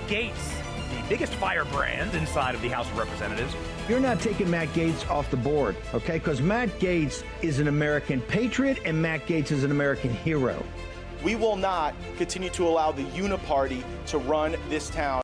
Gaetz, the biggest firebrand inside of the House of Representatives. You're not taking Matt Gaetz off the board, okay? Because Matt Gaetz is an American patriot and Matt Gaetz is an American hero. We will not continue to allow the uniparty to run this town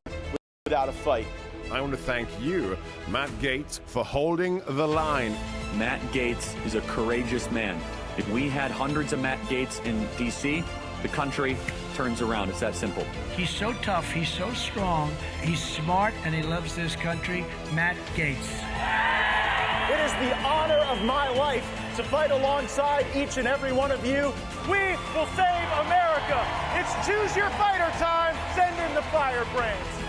without a fight. I want to thank you, Matt Gaetz, for holding the line. Matt Gaetz is a courageous man. If we had hundreds of Matt Gaetz in D.C., the country turns around. It's that simple. He's so tough, he's so strong, he's smart, and he loves this country. Matt Gaetz. It is the honor of my life to fight alongside each and every one of you. We will save America. It's choose your fighter time. Send in the Firebrands.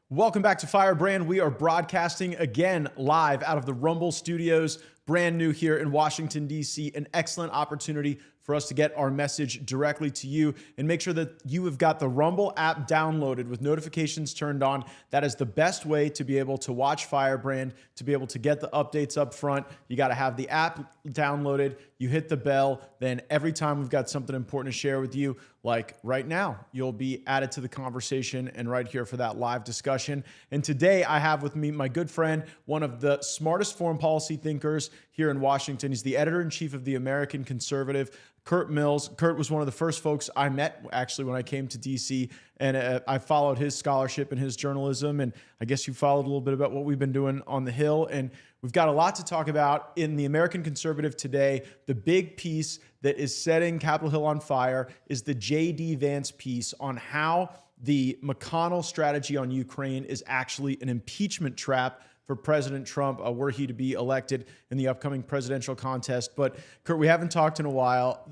Welcome back to Firebrand. We are broadcasting again live out of the Rumble Studios, brand new here in Washington, D.C. An excellent opportunity for us to get our message directly to you and make sure that you have got the Rumble app downloaded with notifications turned on. That is the best way to be able to watch Firebrand, to be able to get the updates up front. You got to have the app downloaded. You hit the bell. Then every time we've got something important to share with you, like right now, you'll be added to the conversation and right here for that live discussion. And today I have with me my good friend, one of the smartest foreign policy thinkers here in Washington. He's the editor-in-chief of the American Conservative, Curt Mills. Curt was one of the first folks I met actually when I came to DC, and I followed his scholarship and his journalism, and I guess you followed a little bit about what we've been doing on the Hill, and we've got a lot to talk about in the American Conservative today. The big piece that is setting Capitol Hill on fire is the J.D. Vance piece on how the McConnell strategy on Ukraine is actually an impeachment trap for President Trump were he to be elected in the upcoming presidential contest. But Curt, we haven't talked in a while.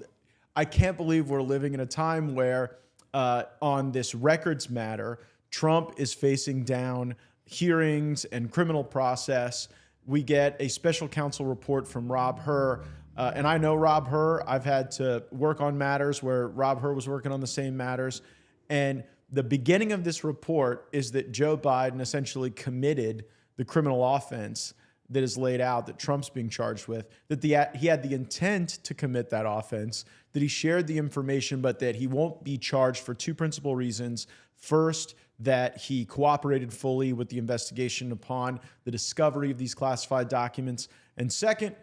I can't believe we're living in a time where on this records matter, Trump is facing down hearings and criminal process. We get a special counsel report from Rob Hur. And I know Rob Hur. I've had to work on matters where Rob Hur was working on the same matters. And the beginning of this report is that Joe Biden essentially committed the criminal offense that is laid out that Trump's being charged with, that he had the intent to commit that offense, that he shared the information, but that he won't be charged for two principal reasons. First, that he cooperated fully with the investigation upon the discovery of these classified documents. And second,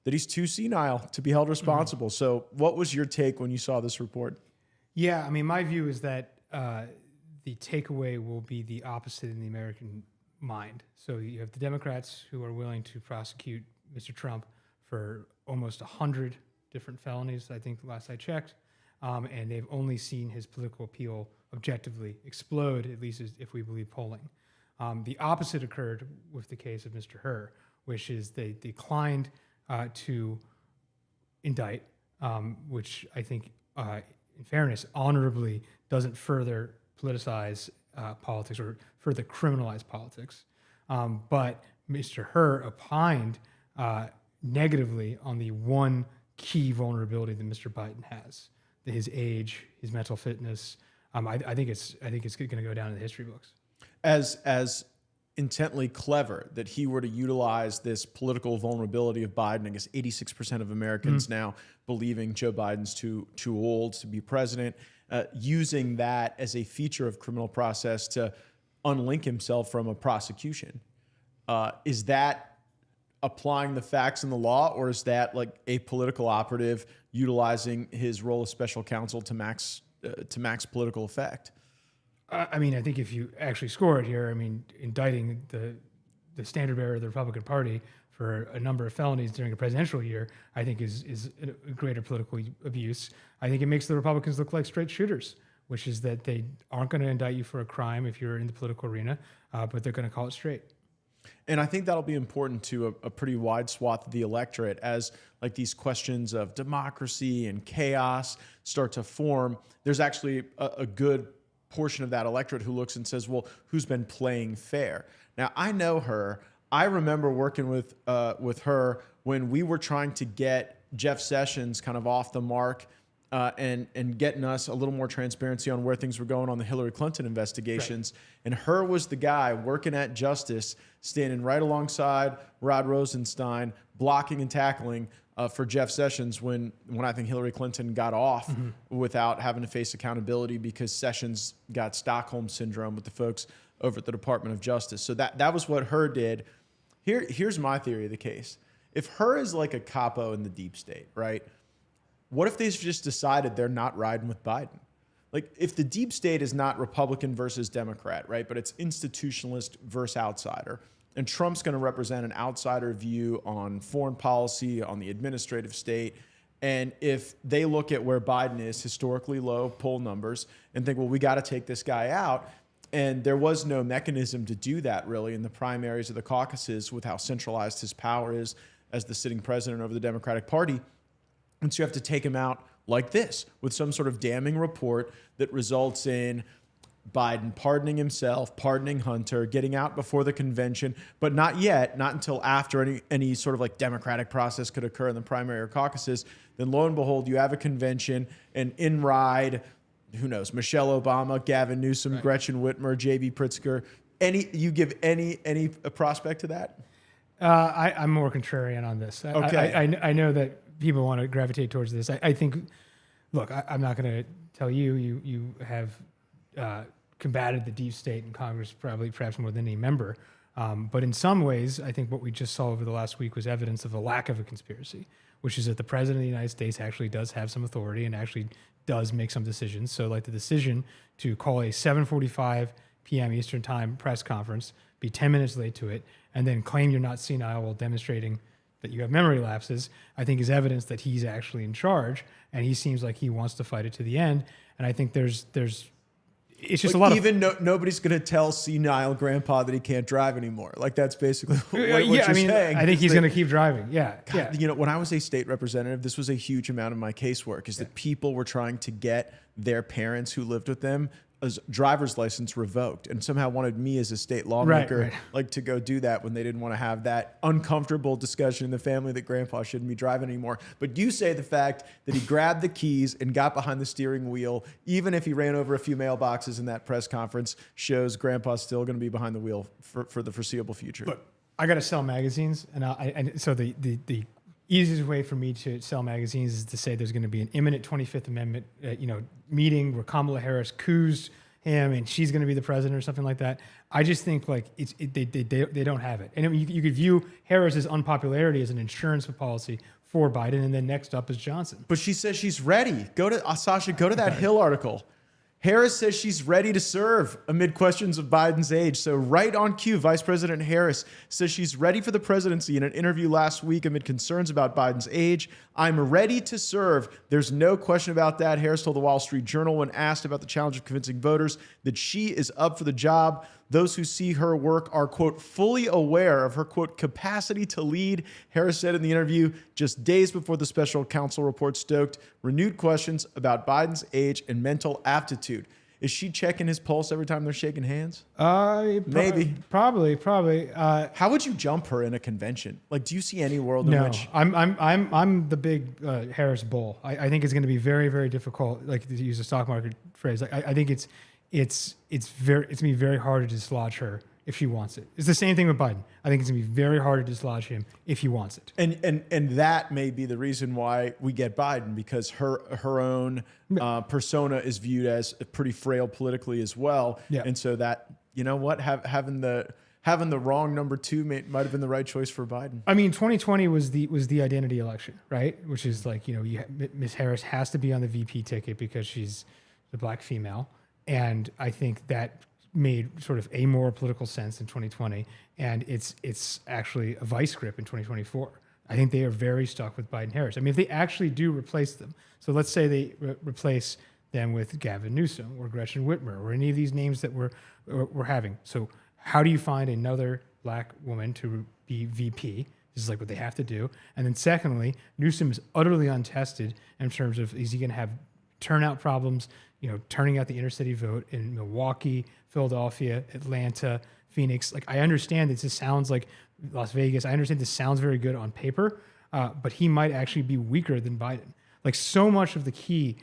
that he's too senile to be held responsible. So what was your take when you saw this report? Yeah, I mean, my view is that the takeaway will be the opposite in the American mind. So you have the Democrats who are willing to prosecute Mr. Trump for almost 100 different felonies, I think last I checked, and they've only seen his political appeal objectively explode, at least if we believe polling. The opposite occurred with the case of Mr. Hur, which is they declined to indict, which I think, in fairness, honorably doesn't further politicize politics or further criminalize politics. But Mr. Hur opined negatively on the one key vulnerability that Mr. Biden has, his age, his mental fitness. I think it's going to go down in the history books. As Intently clever that he were to utilize this political vulnerability of Biden. I guess 86% of Americans now believing Joe Biden's too old to be president, using that as a feature of criminal process to unlink himself from a prosecution. Is that applying the facts in the law, or is that like a political operative utilizing his role as special counsel to max political effect? I mean, I think if you actually score it here, I mean, indicting the standard bearer of the Republican Party for a number of felonies during a presidential year, I think is a greater political abuse. I think it makes the Republicans look like straight shooters, which is that they aren't going to indict you for a crime if you're in the political arena, but they're going to call it straight. And I think that'll be important to a pretty wide swath of the electorate as like these questions of democracy and chaos start to form. There's actually a good portion of that electorate who looks and says, well, who's been playing fair? Now, I know her. I remember working with her when we were trying to get Jeff Sessions kind of off the mark and getting us a little more transparency on where things were going on the Hillary Clinton investigations. Right. And Hur was the guy working at Justice, standing right alongside Rod Rosenstein, blocking and tackling for Jeff Sessions when I think Hillary Clinton got off without having to face accountability because Sessions got Stockholm syndrome with the folks over at the Department of Justice. So that was what Hur did. Here's my theory of the case. If Hur is like a capo in the deep state, right? What if they've just decided they're not riding with Biden? Like, if the deep state is not Republican versus Democrat, right, but it's institutionalist versus outsider, and Trump's going to represent an outsider view on foreign policy, on the administrative state, and if they look at where Biden is, historically low poll numbers, and think, well, we got to take this guy out, and there was no mechanism to do that, really, in the primaries of the caucuses with how centralized his power is as the sitting president over the Democratic Party. And so you have to take him out like this, with some sort of damning report that results in Biden pardoning himself, pardoning Hunter, getting out before the convention, but not yet, not until after any sort of like democratic process could occur in the primary or caucuses. Then lo and behold, you have a convention, and in ride, who knows, Michelle Obama, Gavin Newsom, right, Gretchen Whitmer, J.B. Pritzker. You give any prospect to that? I'm more contrarian on this. Okay. I know that people want to gravitate towards this. I think, look, I'm not going to tell you. You have combated the deep state in Congress perhaps more than any member. But in some ways, I think what we just saw over the last week was evidence of a lack of a conspiracy, which is that the president of the United States actually does have some authority and actually does make some decisions. So like the decision to call a 7:45 p.m. Eastern Time press conference, be 10 minutes late to it, and then claim you're not senile while demonstrating that you have memory lapses, I think is evidence that he's actually in charge, and he seems like he wants to fight it to the end. And I think there's it's just like a lot of nobody's going to tell senile grandpa that he can't drive anymore. Like that's basically what yeah, you're saying. I think he's going to keep driving. Yeah, God, yeah. You know, when I was a state representative, this was a huge amount of my casework. Is that people were trying to get their parents who lived with them a driver's license revoked, and somehow wanted me as a state lawmaker right. like to go do that when they didn't want to have that uncomfortable discussion in the family that grandpa shouldn't be driving anymore. But you say the fact that he grabbed the keys and got behind the steering wheel, even if he ran over a few mailboxes in that press conference, shows grandpa's still going to be behind the wheel for the foreseeable future. Look, I got to sell magazines, and so the easiest way for me to sell magazines is to say there's going to be an imminent 25th Amendment, meeting where Kamala Harris coups him and she's going to be the president or something like that. I just think like they don't have it. And I mean, you could view Harris's unpopularity as an insurance policy for Biden, and then next up is Johnson. But she says she's ready. Go to that Hill article. Harris says she's ready to serve amid questions of Biden's age. So right on cue, Vice President Harris says she's ready for the presidency in an interview last week amid concerns about Biden's age. I'm ready to serve. There's no question about that. Harris told the Wall Street Journal when asked about the challenge of convincing voters that she is up for the job. Those who see her work are, quote, fully aware of her, quote, capacity to lead. Harris said in the interview just days before the special counsel report stoked renewed questions about Biden's age and mental aptitude. Is she checking his pulse every time they're shaking hands? Maybe. Probably. How would you jump her in a convention? Like, do you see any world in which? I'm the big Harris bull. I think it's going to be very, very difficult. Like to use a stock market phrase. I think it's going to be very hard to dislodge her if she wants it. It's the same thing with Biden. I think it's going to be very hard to dislodge him if he wants it. And that may be the reason why we get Biden, because her own persona is viewed as pretty frail politically as well. Yeah. And so that, you know what, having the wrong number two might have been the right choice for Biden. I mean, 2020 was the identity election, right? Which is like, Ms. Harris has to be on the VP ticket because she's the black female. And I think that made sort of amoral political sense in 2020, and it's actually a vice grip in 2024. I think they are very stuck with Biden-Harris. I mean, if they actually do replace them, so let's say they replace them with Gavin Newsom or Gretchen Whitmer or any of these names that we're having. So how do you find another black woman to be VP? This is like what they have to do. And then secondly, Newsom is utterly untested in terms of, is he going to have turnout problems, turning out the inner city vote in Milwaukee, Philadelphia, Atlanta, Phoenix. Like, I understand this sounds like Las Vegas. I understand this sounds very good on paper, but he might actually be weaker than Biden. Like, so much of the key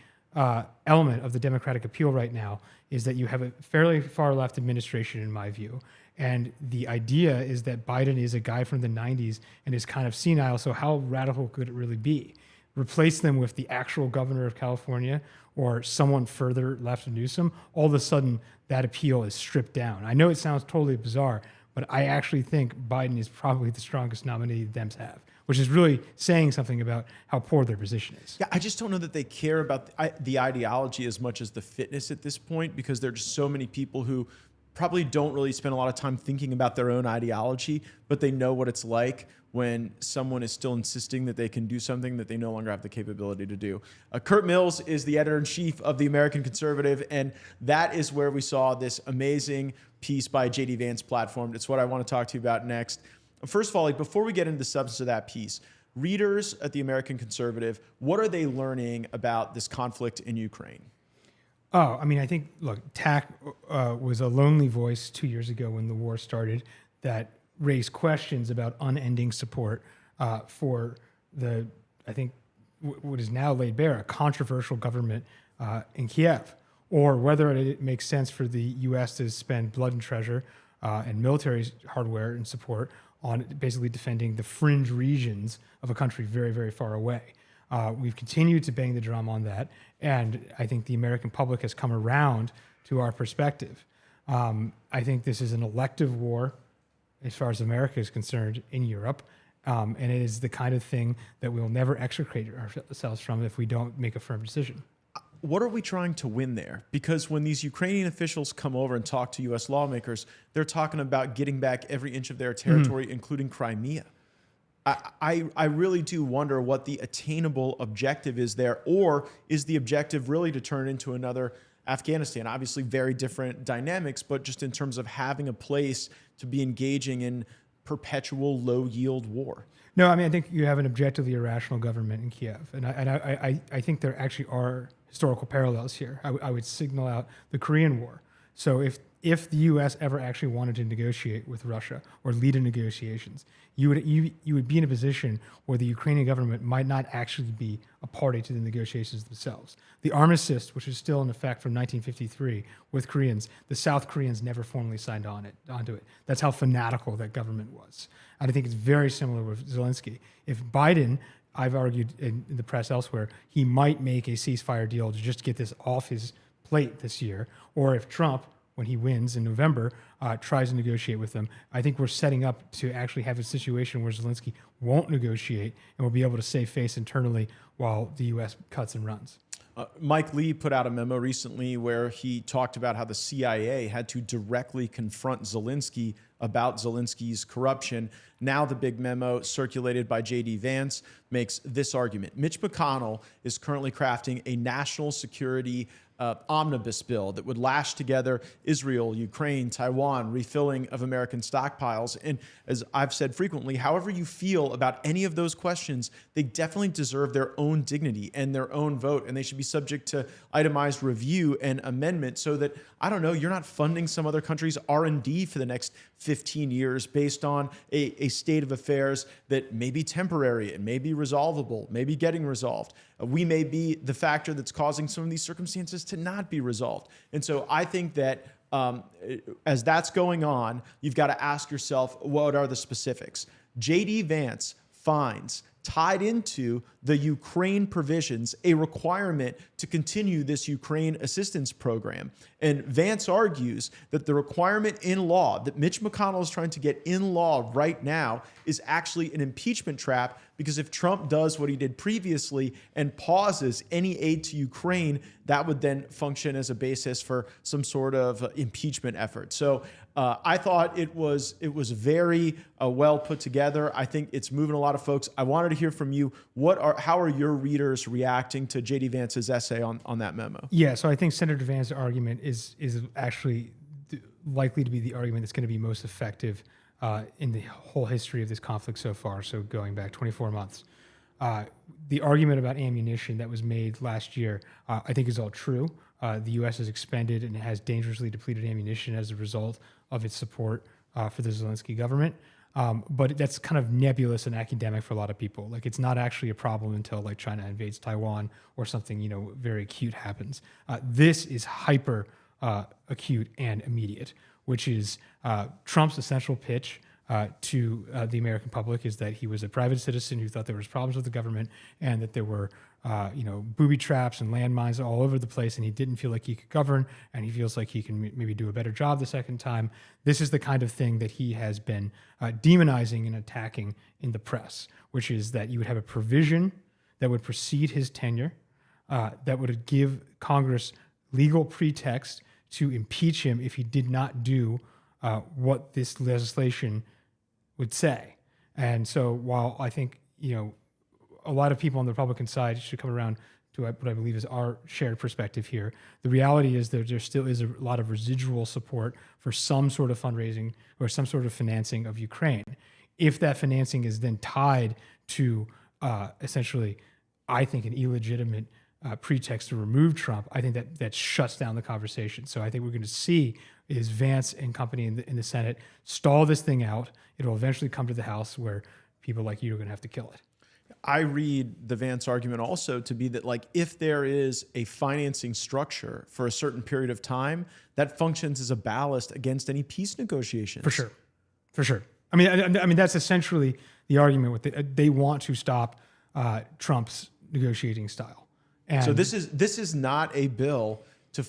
element of the Democratic appeal right now is that you have a fairly far left administration, in my view. And the idea is that Biden is a guy from the 90s and is kind of senile. So how radical could it really be? Replace them with the actual governor of California or someone further left of Newsom, all of a sudden that appeal is stripped down. I know it sounds totally bizarre, but I actually think Biden is probably the strongest nominee the Dems have, which is really saying something about how poor their position is. Yeah, I just don't know that they care about the ideology as much as the fitness at this point, because there are just so many people who probably don't really spend a lot of time thinking about their own ideology, but they know what it's like when someone is still insisting that they can do something that they no longer have the capability to do. Curt Mills is the editor-in-chief of the American Conservative, and that is where we saw this amazing piece by J.D. Vance platformed. It's what I want to talk to you about next. First of all, before we get into the substance of that piece, readers at the American Conservative, what are they learning about this conflict in Ukraine? Oh, I mean, I think, look, TAC was a lonely voice 2 years ago when the war started that raised questions about unending support for the, I think, what is now laid bare, a controversial government in Kiev, or whether it makes sense for the U.S. to spend blood and treasure and military hardware and support on basically defending the fringe regions of a country very, very far away. We've continued to bang the drum on that, and I think the American public has come around to our perspective. I think this is an elective war, as far as America is concerned, in Europe, and it is the kind of thing that we will never extricate ourselves from if we don't make a firm decision. What are we trying to win there? Because when these Ukrainian officials come over and talk to U.S. lawmakers, they're talking about getting back every inch of their territory, including Crimea. I really do wonder what the attainable objective is there, or is the objective really to turn into another Afghanistan? Obviously very different dynamics, but just in terms of having a place to be engaging in perpetual low-yield war. No, I mean, I think you have an objectively irrational government in Kiev, and I think there actually are historical parallels here. I would signal out the Korean War. So if the U.S. ever actually wanted to negotiate with Russia or lead in negotiations, you would be in a position where the Ukrainian government might not actually be a party to the negotiations themselves. The armistice, which is still in effect from 1953 with Koreans, the South Koreans never formally signed onto it. That's how fanatical that government was. And I think it's very similar with Zelensky. If Biden, I've argued in the press elsewhere, he might make a ceasefire deal to just get this off his plate this year, or if Trump, when he wins in November, tries to negotiate with them, I think we're setting up to actually have a situation where Zelensky won't negotiate and will be able to save face internally while the U.S. cuts and runs. Mike Lee put out a memo recently where he talked about how the CIA had to directly confront Zelensky about Zelensky's corruption. Now the big memo circulated by J.D. Vance makes this argument. Mitch McConnell is currently crafting a national security omnibus bill that would lash together Israel, Ukraine, Taiwan, refilling of American stockpiles. And as I've said frequently, however you feel about any of those questions, they definitely deserve their own dignity and their own vote, and they should be subject to itemized review and amendment so that, I don't know, you're not funding some other country's R&D for the next 15 years based on a state of affairs that may be temporary, it may be resolvable, may be getting resolved. We may be the factor that's causing some of these circumstances to not be resolved. And so I think that as that's going on, you've got to ask yourself, what are the specifics? J.D. Vance finds tied into the Ukraine provisions a requirement to continue this Ukraine assistance program. And Vance argues that the requirement in law that Mitch McConnell is trying to get in law right now is actually an impeachment trap, because if Trump does what he did previously and pauses any aid to Ukraine, that would then function as a basis for some sort of impeachment effort. So I thought it was very well put together. I think it's moving a lot of folks. I wanted to hear from you. How are your readers reacting to J.D. Vance's essay on that memo? Yeah, so I think Senator Vance's argument is actually likely to be the argument that's going to be most effective in the whole history of this conflict so far, so going back 24 months. The argument about ammunition that was made last year, I think is all true. The U.S. has expended and has dangerously depleted ammunition as a result of its support for the Zelensky government. But that's kind of nebulous and academic for a lot of people. Like, it's not actually a problem until like China invades Taiwan or something, very acute happens. This is hyper acute and immediate, which is Trump's essential pitch to the American public is that he was a private citizen who thought there was problems with the government and that there were, booby traps and landmines all over the place, and he didn't feel like he could govern, and he feels like he can maybe do a better job the second time. This is the kind of thing that he has been demonizing and attacking in the press, which is that you would have a provision that would precede his tenure, that would give Congress legal pretext to impeach him if he did not do what this legislation would say. And so while I think, a lot of people on the Republican side should come around to what I believe is our shared perspective here, the reality is that there still is a lot of residual support for some sort of fundraising or some sort of financing of Ukraine. If that financing is then tied to essentially, I think, an illegitimate pretext to remove Trump, I think that shuts down the conversation. So I think we're going to see is Vance and company in the Senate stall this thing out. It'll eventually come to the House where people like you are going to have to kill it. I read the Vance argument also to be that, like, if there is a financing structure for a certain period of time, that functions as a ballast against any peace negotiations. For sure. I mean, that's essentially the argument with they want to stop Trump's negotiating style. And so this is not a bill to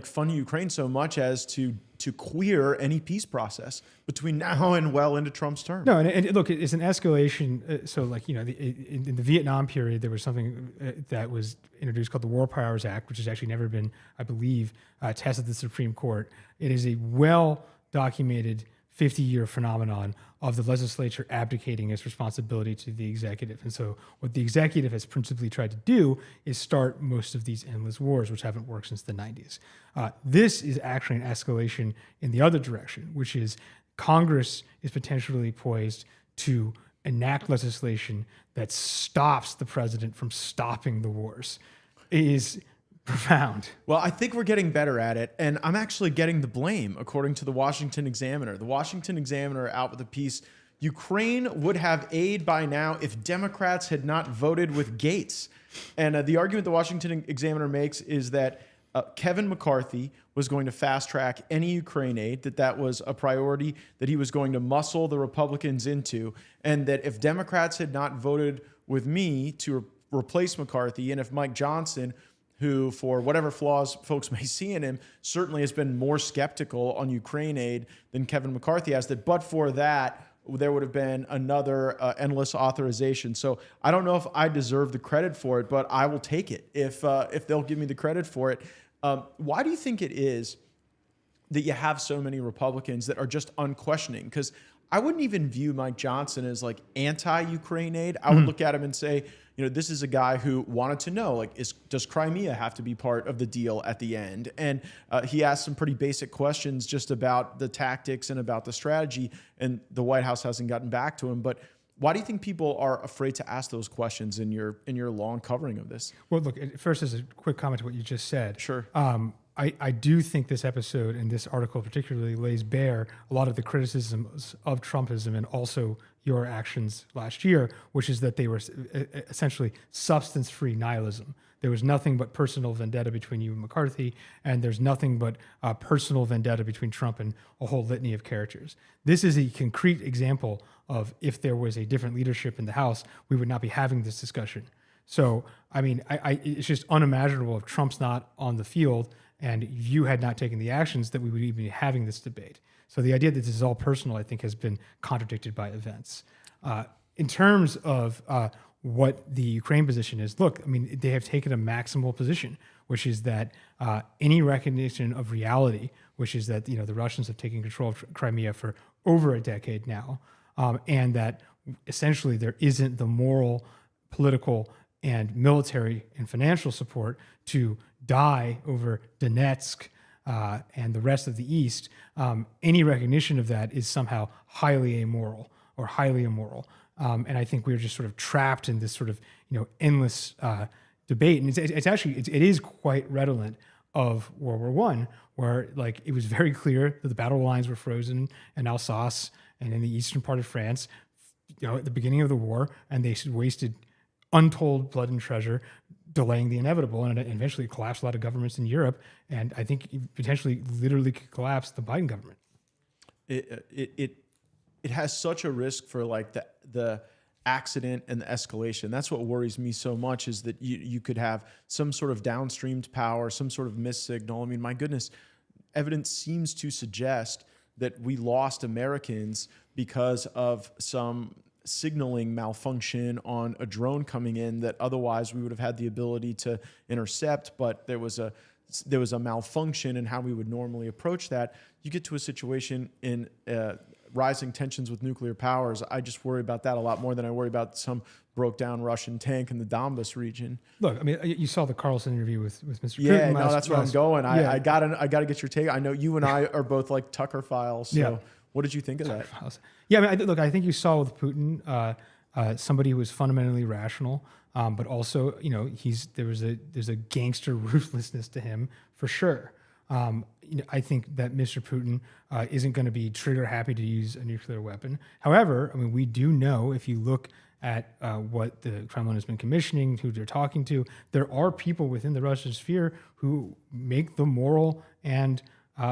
fund Ukraine so much as to queer any peace process between now and well into Trump's term. No, and look, it's an escalation. So in the Vietnam period, there was something that was introduced called the War Powers Act, which has actually never been, I believe, tested at the Supreme Court. It is a well-documented 50-year phenomenon of the legislature abdicating its responsibility to the executive. And so what the executive has principally tried to do is start most of these endless wars, which haven't worked since the 90s. This is actually an escalation in the other direction, which is Congress is potentially poised to enact legislation that stops the president from stopping the wars. It is profound. Well, I think we're getting better at it, and I'm actually getting the blame, according to the Washington Examiner. The Washington Examiner out with a piece, Ukraine would have aid by now if Democrats had not voted with Gaetz. And the argument the Washington Examiner makes is that Kevin McCarthy was going to fast track any Ukraine aid, that was a priority that he was going to muscle the Republicans into, and that if Democrats had not voted with me to replace McCarthy, and if Mike Johnson, who, for whatever flaws folks may see in him, certainly has been more skeptical on Ukraine aid than Kevin McCarthy has, that but for that, there would have been another endless authorization. So I don't know if I deserve the credit for it, but I will take it if they'll give me the credit for it. Why do you think it is that you have so many Republicans that are just unquestioning? Because I wouldn't even view Mike Johnson as like anti-Ukraine aid. I would look at him and say, this is a guy who wanted to know, does Crimea have to be part of the deal at the end? And he asked some pretty basic questions just about the tactics and about the strategy, and the White House hasn't gotten back to him. But why do you think people are afraid to ask those questions in your long covering of this? Well, look, first, as a quick comment to what you just said. Sure. I do think this episode and this article particularly lays bare a lot of the criticisms of Trumpism and also your actions last year, which is that they were essentially substance-free nihilism. There was nothing but personal vendetta between you and McCarthy, and there's nothing but personal vendetta between Trump and a whole litany of characters. This is a concrete example of if there was a different leadership in the House, we would not be having this discussion. So, I mean, it's just unimaginable if Trump's not on the field and you had not taken the actions that we would even be having this debate. So the idea that this is all personal, I think, has been contradicted by events. In terms of what the Ukraine position is, look, I mean, they have taken a maximal position, which is that any recognition of reality, which is that, the Russians have taken control of Crimea for over a decade now, and that essentially there isn't the moral, political, and military and financial support to die over Donetsk and the rest of the East, any recognition of that is somehow highly amoral or highly immoral. And I think we're just sort of trapped in this sort of endless debate. And it is quite redolent of World War I, where like it was very clear that the battle lines were frozen in Alsace and in the eastern part of France, at the beginning of the war, and they wasted untold blood and treasure delaying the inevitable, and it eventually collapsed a lot of governments in Europe, and I think it potentially literally could collapse the Biden government. It has such a risk for like the accident and the escalation. That's what worries me so much, is that you could have some sort of downstreamed power, some sort of missed signal. I mean, my goodness, evidence seems to suggest that we lost Americans because of some signaling malfunction on a drone coming in that otherwise we would have had the ability to intercept, but there was a malfunction in how we would normally approach that. You get to a situation in rising tensions with nuclear powers. I just worry about that a lot more than I worry about some broke down Russian tank in the Donbas region. Look, I mean, you saw the Carlson interview with Mr. Yeah, Putin. no, that's where I'm going. Yeah. I gotta get your take. I know you and I are both like Tucker files. So Yeah. what did you think of that? Yeah, I mean, look, I think you saw with Putin somebody who was fundamentally rational, but also, there's a gangster ruthlessness to him for sure. I think that Mr. Putin isn't going to be trigger happy to use a nuclear weapon. However, I mean, we do know, if you look at what the Kremlin has been commissioning, who they're talking to, there are people within the Russian sphere who make the moral and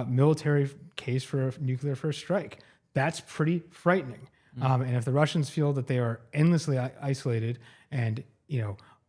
military case for a nuclear first strike. That's pretty frightening. And if the Russians feel that they are endlessly isolated and,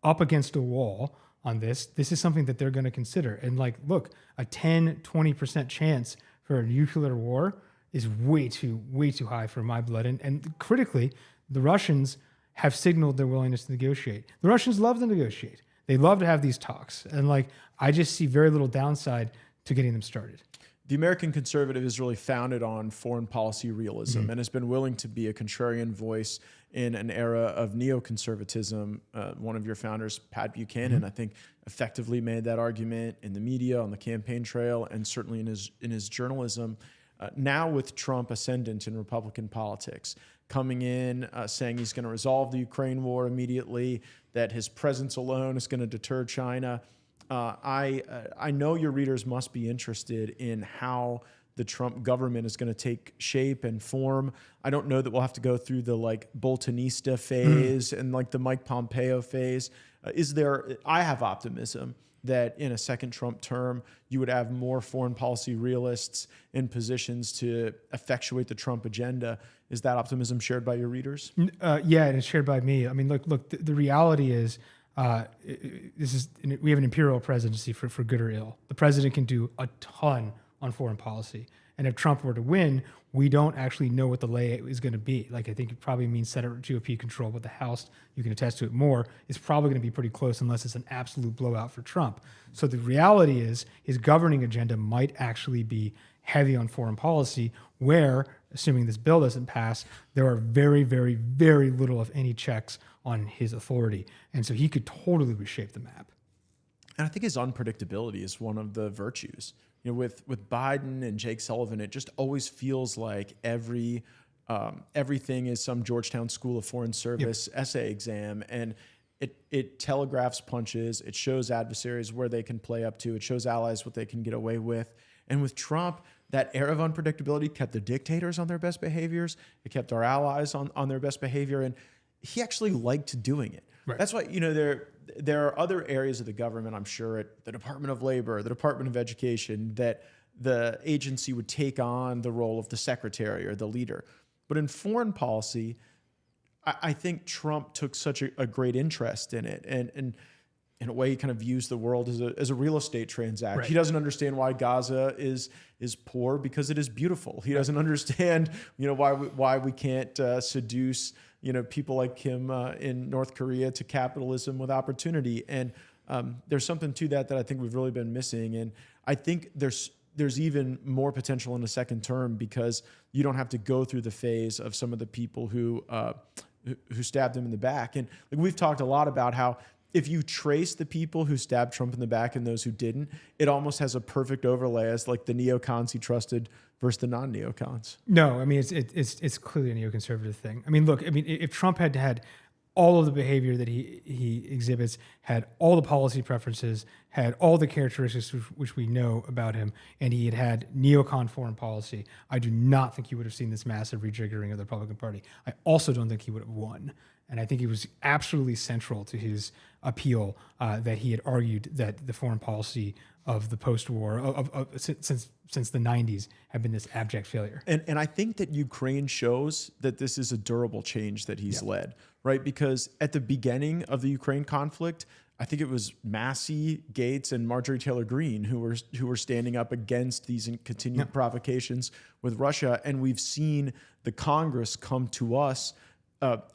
up against a wall on this is something that they're going to consider. And like, look, a 10, 20% chance for a nuclear war is way too high for my blood. And critically, the Russians have signaled their willingness to negotiate. The Russians love to negotiate. They love to have these talks. And like, I just see very little downside to getting them started. The American conservative is really founded on foreign policy realism and has been willing to be a contrarian voice in an era of neoconservatism. One of your founders, Pat Buchanan, I think effectively made that argument in the media, on the campaign trail, and certainly in his journalism. Now with Trump ascendant in Republican politics, coming in, saying he's going to resolve the Ukraine war immediately, that his presence alone is going to deter China. I know your readers must be interested in how the Trump government is going to take shape and form. I don't know that we'll have to go through the like Boltonista phase and like the Mike Pompeo phase. I have optimism that in a second Trump term, you would have more foreign policy realists in positions to effectuate the Trump agenda. Is that optimism shared by your readers? Yeah, and it's shared by me. I mean, look, the reality is, we have an imperial presidency for good or ill. The president can do a ton on foreign policy. And if Trump were to win, we don't actually know what the layout is going to be. Like, I think it probably means Senate GOP control, but the House, you can attest to it more, is probably going to be pretty close unless it's an absolute blowout for Trump. So the reality is his governing agenda might actually be heavy on foreign policy, where, assuming this bill doesn't pass, there are very, very, very little of any checks on his authority. And so he could totally reshape the map. And I think his unpredictability is one of the virtues. With Biden and Jake Sullivan, it just always feels like everything is some Georgetown School of Foreign Service essay exam, and it telegraphs punches. It shows adversaries where they can play up to. It shows allies what they can get away with. And with Trump, that era of unpredictability kept the dictators on their best behaviors. It kept our allies on their best behavior, and he actually liked doing it. Right. That's why there are other areas of the government, I'm sure, at the Department of Labor, the Department of Education, that the agency would take on the role of the secretary or the leader. But in foreign policy, I think Trump took such a great interest in it. And in a way, he kind of views the world as a real estate transaction. Right. He doesn't understand why Gaza is poor, because it is beautiful. He doesn't understand why we can't seduce people like him in North Korea to capitalism with opportunity. And there's something to that I think we've really been missing. And I think there's even more potential in a second term, because you don't have to go through the phase of some of the people who stabbed him in the back. And like, we've talked a lot about how if you trace the people who stabbed Trump in the back and those who didn't, it almost has a perfect overlay as like the neocons he trusted versus the non-neocons. No, I mean, it's clearly a neoconservative thing. I mean, look, if Trump had all of the behavior that he exhibits, had all the policy preferences, had all the characteristics which we know about him, and he had neocon foreign policy, I do not think he would have seen this massive rejiggering of the Republican Party. I also don't think he would have won. And I think it was absolutely central to his appeal that he had argued that the foreign policy of the post-war, since the 90s, have been this abject failure. And I think that Ukraine shows that this is a durable change that he's led, right? Because at the beginning of the Ukraine conflict, I think it was Massey, Gaetz, and Marjorie Taylor Greene who were standing up against these continued provocations with Russia. And we've seen the Congress come to us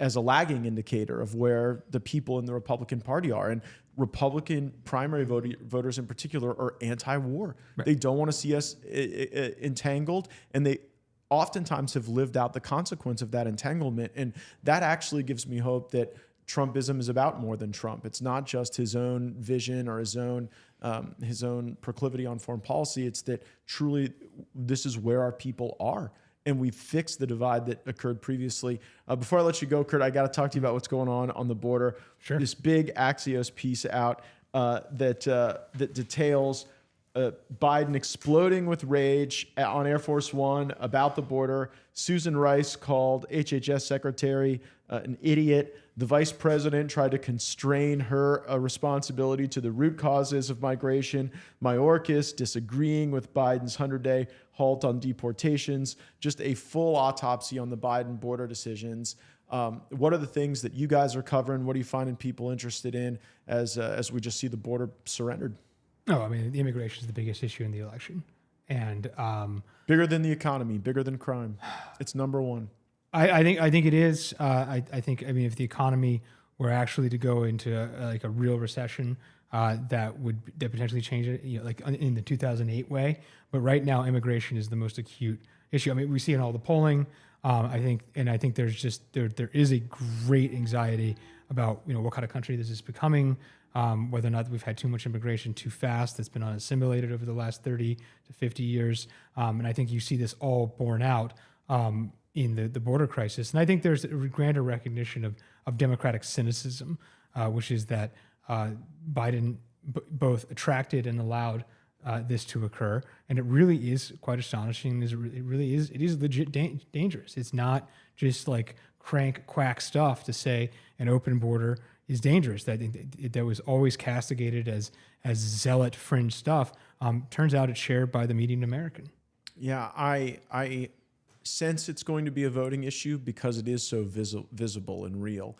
as a lagging indicator of where the people in the Republican Party are. And Republican primary voters in particular are anti-war. Right. They don't want to see us entangled, and they oftentimes have lived out the consequence of that entanglement. And that actually gives me hope that Trumpism is about more than Trump. It's not just his own vision or his own proclivity on foreign policy. It's that truly this is where our people are. And we've fixed the divide that occurred previously. Before I let you go, Curt, I got to talk to you about what's going on the border. Sure. This big Axios piece out that details Biden exploding with rage on Air Force One about the border. Susan Rice called HHS Secretary an idiot. The vice president tried to constrain her responsibility to the root causes of migration. Mayorkas disagreeing with Biden's 100-day halt on deportations. Just a full autopsy on the Biden border decisions. What are the things that you guys are covering? What are you finding people interested in as we just see the border surrendered? No, I mean, the immigration is the biggest issue in the election. And bigger than the economy, bigger than crime. It's number one. I think it is. I think if the economy were actually to go into a real recession, that would potentially change it, like in the 2008 way. But right now, immigration is the most acute issue. I mean, we see in all the polling. I think there's just there is a great anxiety about what kind of country this is becoming. Whether or not we've had too much immigration too fast that's been unassimilated over the last 30 to 50 years. And I think you see this all borne out in the border crisis. And I think there's a grander recognition of democratic cynicism, which is that Biden both attracted and allowed this to occur. And it really is quite astonishing. It is legit dangerous. It's not just like quack stuff to say an open border is dangerous. That was always castigated as zealot fringe stuff. Turns out it's shared by the median American. Yeah, I sense it's going to be a voting issue because it is so visible and real.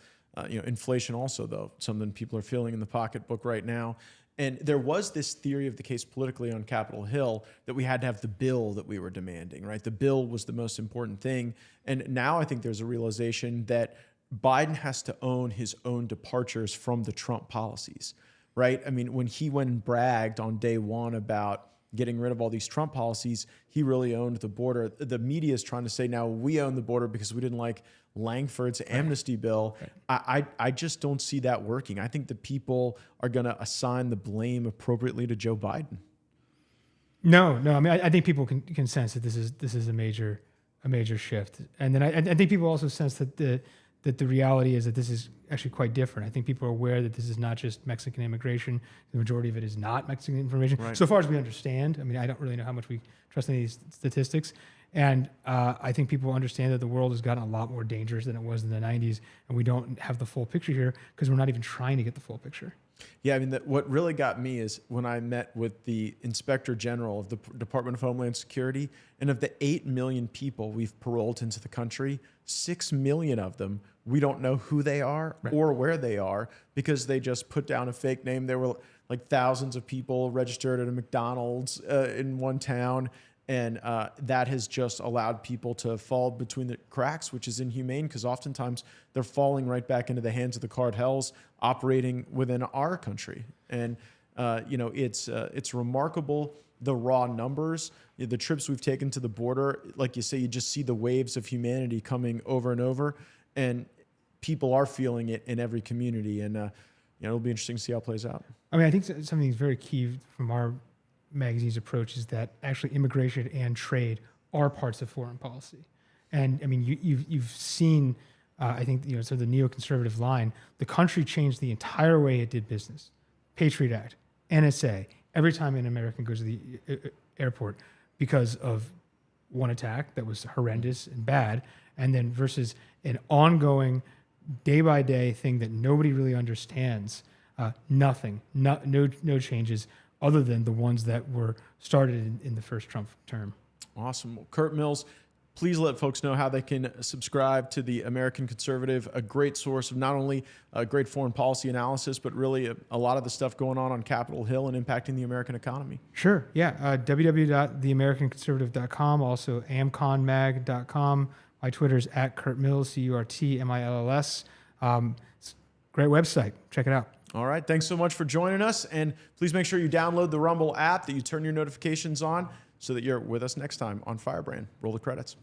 Inflation also, though, something people are feeling in the pocketbook right now. And there was this theory of the case politically on Capitol Hill that we had to have the bill that we were demanding, right? The bill was the most important thing. And now I think there's a realization that Biden has to own his own departures from the Trump policies, right? I mean, when he went and bragged on day one about getting rid of all these Trump policies, he really owned the border. The media is trying to say now we own the border because we didn't like Langford's amnesty bill. I just don't see that working. I think the people are going to assign the blame appropriately to Joe Biden. No. I mean, I think people can sense that this is a major shift, and then I think people also sense that the reality is that this is actually quite different. I think people are aware that this is not just Mexican immigration. The majority of it is not Mexican immigration. Right. So far as we understand, I mean, I don't really know how much we trust in these statistics. And I think people understand that the world has gotten a lot more dangerous than it was in the 90s, and we don't have the full picture here because we're not even trying to get the full picture. Yeah, I mean, what really got me is when I met with the Inspector General of the Department of Homeland Security, and of the 8 million people we've paroled into the country, 6 million of them, we don't know who they are or where they are because they just put down a fake name. There were like thousands of people registered at a McDonald's in one town. And that has just allowed people to fall between the cracks, which is inhumane because oftentimes they're falling right back into the hands of the cartels operating within our country. And, it's remarkable, the raw numbers, the trips we've taken to the border. Like you say, you just see the waves of humanity coming over and over. And people are feeling it in every community. And, it'll be interesting to see how it plays out. I mean, I think something that's very key from our magazine's approach is that actually immigration and trade are parts of foreign policy. And I mean, you've seen I think, so the neoconservative line, the country changed the entire way it did business. Patriot Act, NSA, every time an American goes to the airport because of one attack that was horrendous and bad, and then versus an ongoing day-by-day thing that nobody really understands. Nothing, no changes other than the ones that were started in the first Trump term. Awesome. Well, Curt Mills, please let folks know how they can subscribe to the American Conservative, a great source of not only great foreign policy analysis, but really a lot of the stuff going on Capitol Hill and impacting the American economy. Sure. Yeah. www.theamericanconservative.com, also amconmag.com. My Twitter is @CurtMills, CurtMills. It's a great website. Check it out. All right. Thanks so much for joining us. And please make sure you download the Rumble app, that you turn your notifications on so that you're with us next time on Firebrand. Roll the credits.